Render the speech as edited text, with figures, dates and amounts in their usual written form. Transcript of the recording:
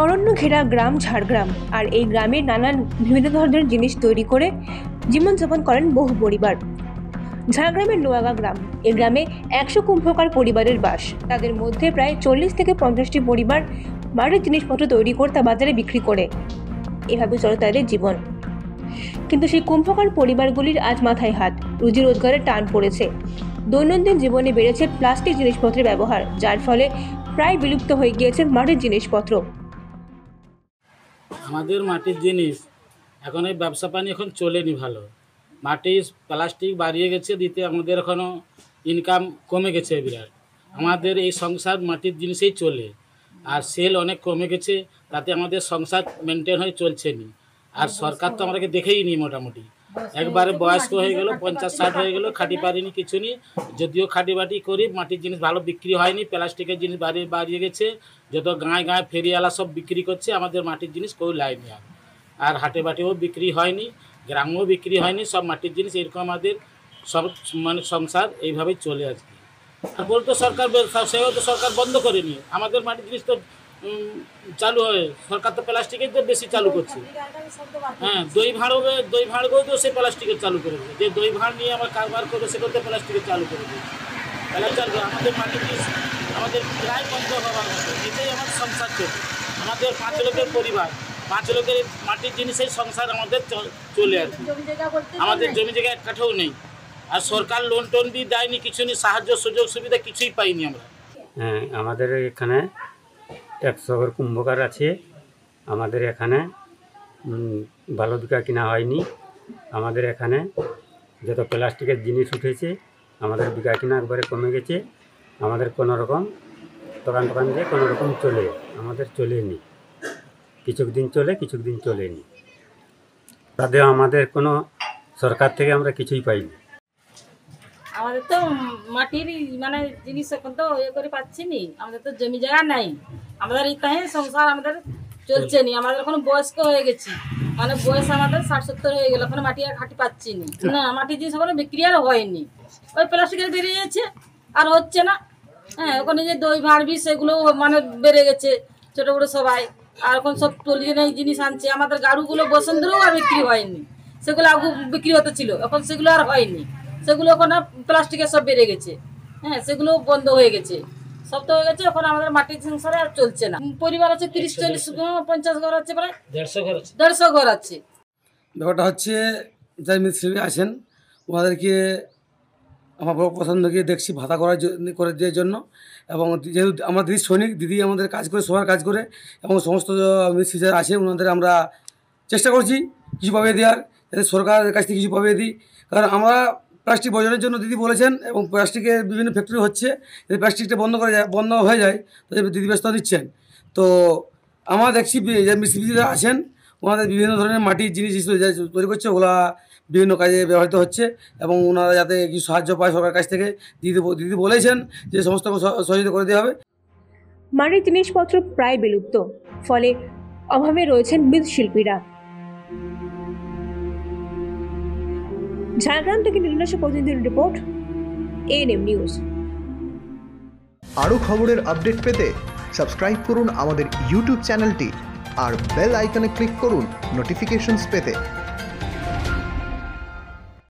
অরণ্য ঘেরা গ্রাম ঝাড়গ্রাম, আর এই গ্রামে নানান বিভিন্ন ধরনের জিনিস তৈরি করে জীবনযাপন করেন বহু পরিবার। ঝাড়গ্রামের নোয়াগা গ্রাম, এই গ্রামে 100 কুম্ভকার পরিবারের বাস। তাদের মধ্যে প্রায় 40 থেকে 50টি পরিবার বাড়ির জিনিসপত্র তৈরি করে তা বাজারে বিক্রি করে। এভাবে চলে তাদের জীবন। কিন্তু সেই কুম্ভকার পরিবারগুলির আজ মাথায় হাত, রুজি রোজগারের টান পড়েছে। দৈনন্দিন জীবনে বেড়েছে প্লাস্টিক জিনিসপত্রের ব্যবহার, যার ফলে প্রায় বিলুপ্ত হয়ে গিয়েছে মাটির জিনিসপত্র। আমাদের মাটির জিনিস এখন এই ব্যবসা পানি এখন চলেনি ভালো। মাটির প্লাস্টিক বাড়িয়ে গেছে, দিতে আমাদের এখনও ইনকাম কমে গেছে বিরাট। আমাদের এই সংসার মাটির জিনিসেই চলে, আর সেল অনেক কমে গেছে, তাতে আমাদের সংসার মেনটেন হয়ে চলছে নি। আর সরকার তো আমাদেরকে দেখেই নি, মোটামুটি একবারে বয়স্ক হয়ে গেল, 50-60 হয়ে গেল, খাটি পারিনি কিছু নি। যদিও খাটি বাটি করি, মাটির জিনিস ভালো বিক্রি হয়নি, প্লাস্টিকের জিনিস বাড়িয়ে গেছে। যত গাঁয়ে গাঁয়ে ফেরিওয়ালা সব বিক্রি করছে, আমাদের মাটির জিনিস কেউ লাইনি। আর হাটে বাটেও বিক্রি হয়নি, গ্রামেও বিক্রি হয়নি, সব মাটির জিনিস। এরকম আমাদের সব মানে সংসার এইভাবেই চলে আসবে। আর বলতো সরকার, সেও তো সরকার বন্ধ করেনি, আমাদের মাটির জিনিস তো চালু হয়। সরকার তো প্লাস্টিকের তো বেশি চালু করছে। হ্যাঁ, দই ভাঁড়বেও তো সে প্লাস্টিকের চালু করে দেবে। যে দই ভাঁড় নিয়ে আমার কারবার করবে, সেটা তো প্লাস্টিকের চালু করে দেবে। তাহলে চালবে আমাদের মাটির জিনিস, আমাদের প্রায় বন্ধ হওয়ার মতো। এটাই আমার সংসার চলবে। আমাদের 5 লোকের পরিবার, 5 লোকের মাটির জিনিসের সংসার আমাদের চলে আসবে। আমাদের জমি জায়গা এক কাঠাও নেই, আর সরকার লোন টোন দিয়ে দেয়নি, কিছু নেই, সাহায্য সুযোগ সুবিধা কিছুই পাইনি আমরা। হ্যাঁ, আমাদের এখানে 100 ঘর কুম্ভকার আছে। আমাদের এখানে ভালো বিকা কিনা হয়নি। আমাদের এখানে যত প্লাস্টিকের জিনিস উঠেছে, আমাদের বিকা কিনা একবারে কমে গেছে। আমাদের কোনো রকম দোকান দিয়ে কোনো রকম চলে, আমাদের চলেনি। কিছুদিন চলে, কিছুদিন চলেনি। তাতে আমাদের কোনো সরকার থেকে আমরা কিছুই পাইনি। আমাদের তো মাটির মানে জিনিস এখন তো করে পাচ্ছি নি। আমাদের তো জমি জায়গা নাই, আমাদের এই তাই সংসার আমাদের চলছে নি। আমাদের এখন বয়স্ক হয়ে গেছি, মানে বয়স আমাদের 60-70 হয়ে গেল, এখন মাটি আর খাটি পাচ্ছি নি। না, মাটির জিনিস এখন বিক্রি আর হয়নি, ওই প্লাস্টিকের বেরিয়ে যাচ্ছে, আর হচ্ছে না। হ্যাঁ, ওখানে যে দই ভাঁড়বি সেগুলো মানে বেড়ে গেছে, ছোটো বড়ো সবাই। আর এখন সব টলিজেনাই জিনিস আনছে। আমাদের গাড়ুগুলো বসন্তরেও আর বিক্রি হয়নি, সেগুলো আগে বিক্রি হতে ছিল, এখন সেগুলো আর হয়নি। সেগুলো এখন প্লাস্টিকের সব বেড়ে গেছে। হ্যাঁ, সেগুলো বন্ধ হয়ে গেছে, সব তো হয়ে গেছে। এখন আমাদের মাটির সংসারে আর চলছে না। পরিবার আছে 30-40-50 ঘর আছে, প্রায় 150 ঘর আছে। ব্যাপারটা হচ্ছে, যাই মিস্ত্রি আছেন ওনাদেরকে আমার বড় পছন্দকে দেখছি ভাতা করে দেওয়ার জন্য। এবং যেহেতু আমরা দিদি সৈনিক, দিদি আমাদের কাজ করে, সবার কাজ করে, এবং সমস্ত মিস্ত্রি যারা আছে ওনাদের আমরা চেষ্টা করছি কিছু পাবিয়ে দেওয়ার, যাতে সরকারের কাছ থেকে কিছু পাবিয়ে দিই। কারণ আমরা প্লাস্টিক বর্জনের জন্য দিদি বলেছেন, এবং প্লাস্টিকের বিভিন্ন ফ্যাক্টরি হচ্ছে, যদি প্লাস্টিকটা বন্ধ হয়ে যায় তো দিদি ব্যস্ত দিচ্ছেন। তো আমরা দেখছি যে মিস্ত্রিরা আছেন ওনাদের বিভিন্ন ধরনের মাটির জিনিস তৈরি করছে, ওগুলা বিভিন্ন কাজে ব্যবহৃত হচ্ছে, এবং ওনারা যাতে কিছু সাহায্য পায় সরকারের কাছ থেকে। দিদি বলেছেন যে সমস্ত সহযোগিতা করে দেওয়া হবে। মাটির জিনিসপত্র প্রায় বিলুপ্ত, ফলে অভাবে রয়েছেন মৃৎশিল্পীরা। ঝাড়গ্রাম থেকে নীলনকশা প্রতিনিধির রিপোর্ট, এএনএম নিউজ। আরও খবরের আপডেট পেতে সাবস্ক্রাইব করুন আমাদের ইউটিউব চ্যানেলটি, আর বেল আইকনে ক্লিক করুন নোটিফিকেশনস পেতে।